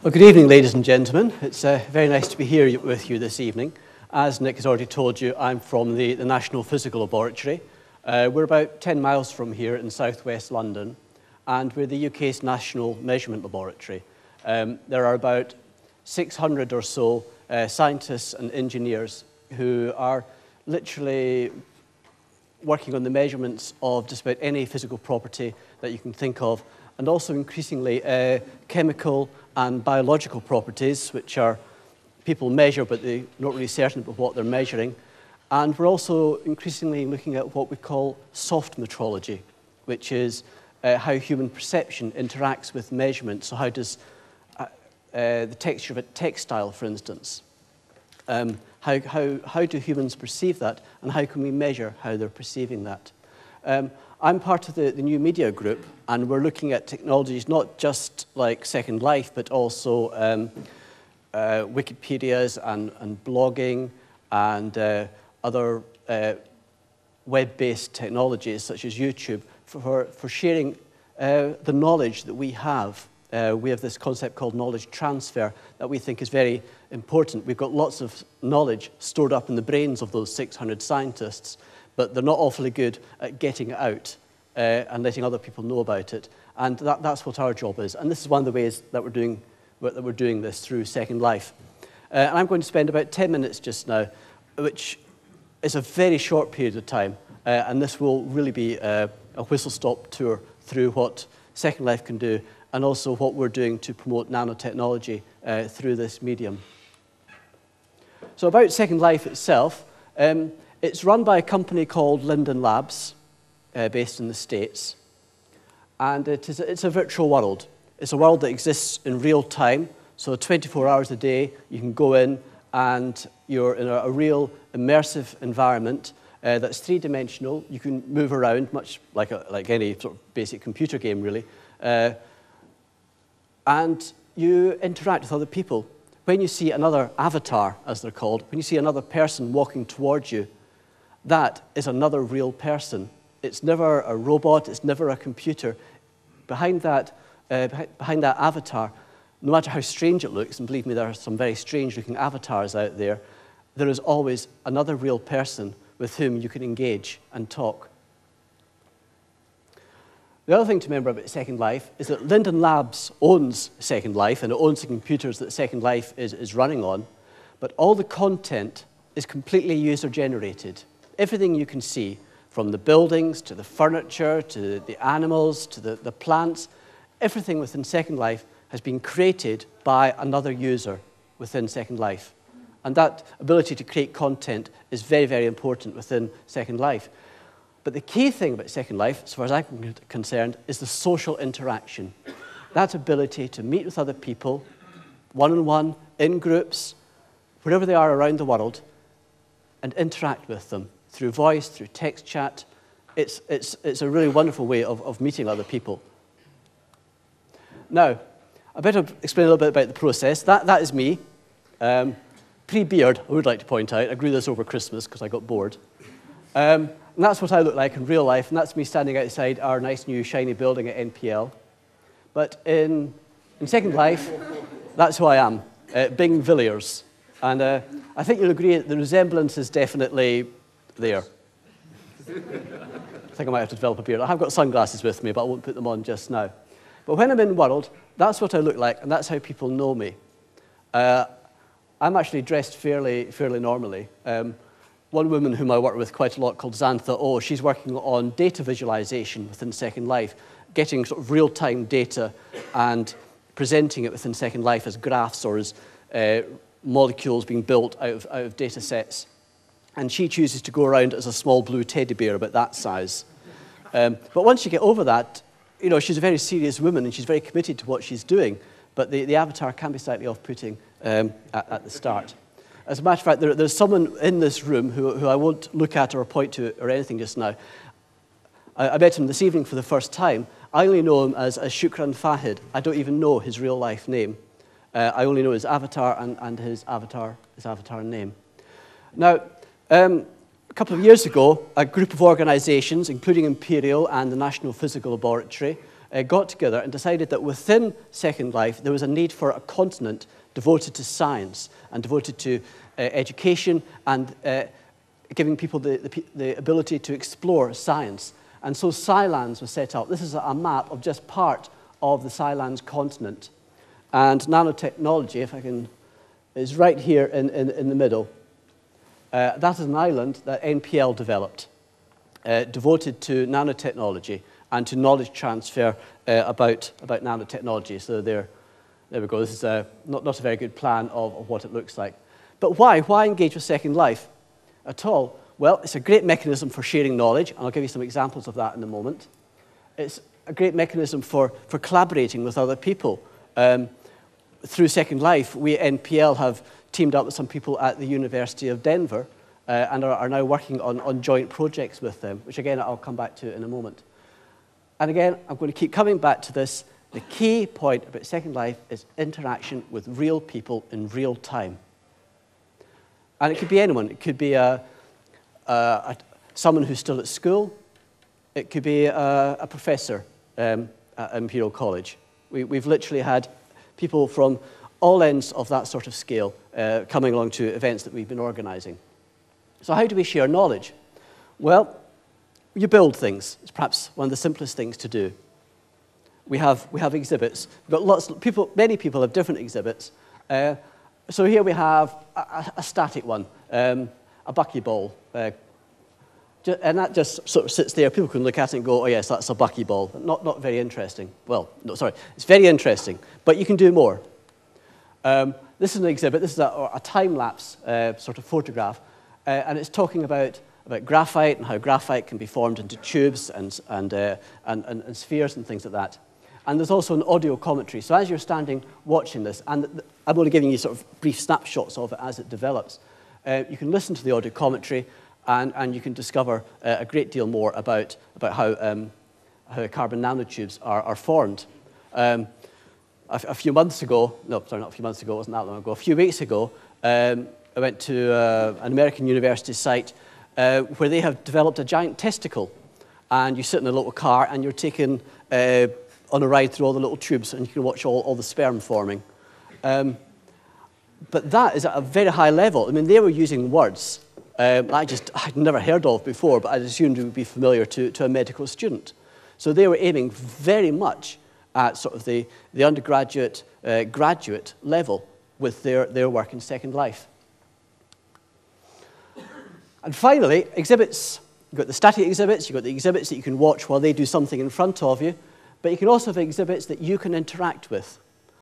Well, good evening, ladies and gentlemen. It's very nice to be here with you this evening. As Nick has already told you, I'm from the National Physical Laboratory. We're about 10 miles from here in southwest London, and we're the UK's National Measurement Laboratory. There are about 600 or so scientists and engineers who are literally working on the measurements of just about any physical property that you can think of, and also increasingly chemical and biological properties, which are people measure, but they're not really certain about what they're measuring. And we're also increasingly looking at what we call soft metrology, which is how human perception interacts with measurement. So how does the texture of a textile, for instance, how do humans perceive that, and how can we measure how they're perceiving that? I'm part of the new media group, and we're looking at technologies not just like Second Life, but also Wikipedias and blogging and other web-based technologies such as YouTube for sharing the knowledge that we have. We have this concept called knowledge transfer that we think is very important. We've got lots of knowledge stored up in the brains of those 600 scientists, but they're not awfully good at getting it out and letting other people know about it. And that's what our job is. And this is one of the ways that we're doing this through Second Life. And I'm going to spend about 10 minutes just now, which is a very short period of time. And this will really be a whistle-stop tour through what Second Life can do, and also what we're doing to promote nanotechnology through this medium. So about Second Life itself, it's run by a company called Linden Labs, based in the States. And it's a virtual world. It's a world that exists in real time. So 24 hours a day, you can go in and you're in a real immersive environment that's three-dimensional. You can move around, much like any sort of basic computer game, really. And you interact with other people. When you see another avatar, as they're called, when you see another person walking towards you, that is another real person. It's never a robot, it's never a computer. Behind that avatar, no matter how strange it looks, and believe me, there are some very strange-looking avatars out there, there is always another real person with whom you can engage and talk. The other thing to remember about Second Life is that Linden Labs owns Second Life, and it owns the computers that Second Life is running on, but all the content is completely user-generated. Everything you can see, from the buildings to the furniture to the animals to the plants, everything within Second Life has been created by another user within Second Life. And that ability to create content is very, very important within Second Life. But the key thing about Second Life, as far as I'm concerned, is the social interaction. That ability to meet with other people, one-on-one, in groups, wherever they are around the world, and interact with them through voice, through text chat. It's a really wonderful way of meeting other people. Now, I better explain a little bit about the process. That is me. Pre-beard, I would like to point out. I grew this over Christmas because I got bored. And that's what I look like in real life, and that's me standing outside our nice new shiny building at NPL. But in Second Life, that's who I am, Bing Villiers. And I think you'll agree that the resemblance is definitely there. I think I might have to develop a beard. I have got sunglasses with me, but I won't put them on just now. But when I'm in world, that's what I look like, and that's how people know me. I'm actually dressed fairly normally. One woman whom I work with quite a lot, called Xantha, she's working on data visualization within Second Life, getting sort of real-time data and presenting it within Second Life as graphs or as molecules being built out of data sets. And she chooses to go around as a small blue teddy bear about that size. But once you get over that, you know, she's a very serious woman and she's very committed to what she's doing. But the avatar can be slightly off-putting at the start. As a matter of fact, there's someone in this room who I won't look at or point to or anything just now. I met him this evening for the first time. I only know him as Shukran Fahid. I don't even know his real life name. I only know his avatar and his avatar name. Now, a couple of years ago, a group of organizations, including Imperial and the National Physical Laboratory, got together and decided that within Second Life there was a need for a continent devoted to science and devoted to education and giving people the ability to explore science. And so Scilands was set up. This is a map of just part of the Scilands continent. And nanotechnology, if I can, is right here in the middle. That is an island that NPL developed, devoted to nanotechnology and to knowledge transfer about nanotechnology. So there we go. This is not a very good plan of what it looks like. But why? Why engage with Second Life at all? Well, it's a great mechanism for sharing knowledge, and I'll give you some examples of that in a moment. It's a great mechanism for collaborating with other people. Through Second Life, we at NPL have teamed up with some people at the University of Denver and are now working on joint projects with them, which again I'll come back to in a moment. And again, I'm going to keep coming back to this. The key point about Second Life is interaction with real people in real time. And it could be anyone. It could be someone who's still at school. It could be a professor at Imperial College. We've literally had people from all ends of that sort of scale coming along to events that we've been organizing. So how do we share knowledge? Well, you build things. It's perhaps one of the simplest things to do. We have exhibits. We've got lots of people, many people have different exhibits. So here we have a static one, a buckyball. And that just sort of sits there. People can look at it and go, oh yes, that's a buckyball. Not very interesting. Well, no, sorry. It's very interesting, but you can do more. This is an exhibit. This is a time-lapse sort of photograph. And it's talking about graphite and how graphite can be formed into tubes and spheres and things like that. And there's also an audio commentary. So as you're standing watching this, and I'm only giving you sort of brief snapshots of it as it develops, you can listen to the audio commentary and you can discover a great deal more about how carbon nanotubes are formed. A few months ago, no, sorry, not a few months ago, it wasn't that long ago, a few weeks ago, I went to an American university site where they have developed a giant testicle. And you sit in a little car and you're taken on a ride through all the little tubes and you can watch all the sperm forming. But that is at a very high level. I mean, they were using words I'd never heard of before, but I assumed it would be familiar to a medical student. So they were aiming very much at sort of the undergraduate, graduate level with their work in Second Life. And finally, exhibits. You've got the static exhibits, you've got the exhibits that you can watch while they do something in front of you, but you can also have exhibits that you can interact with.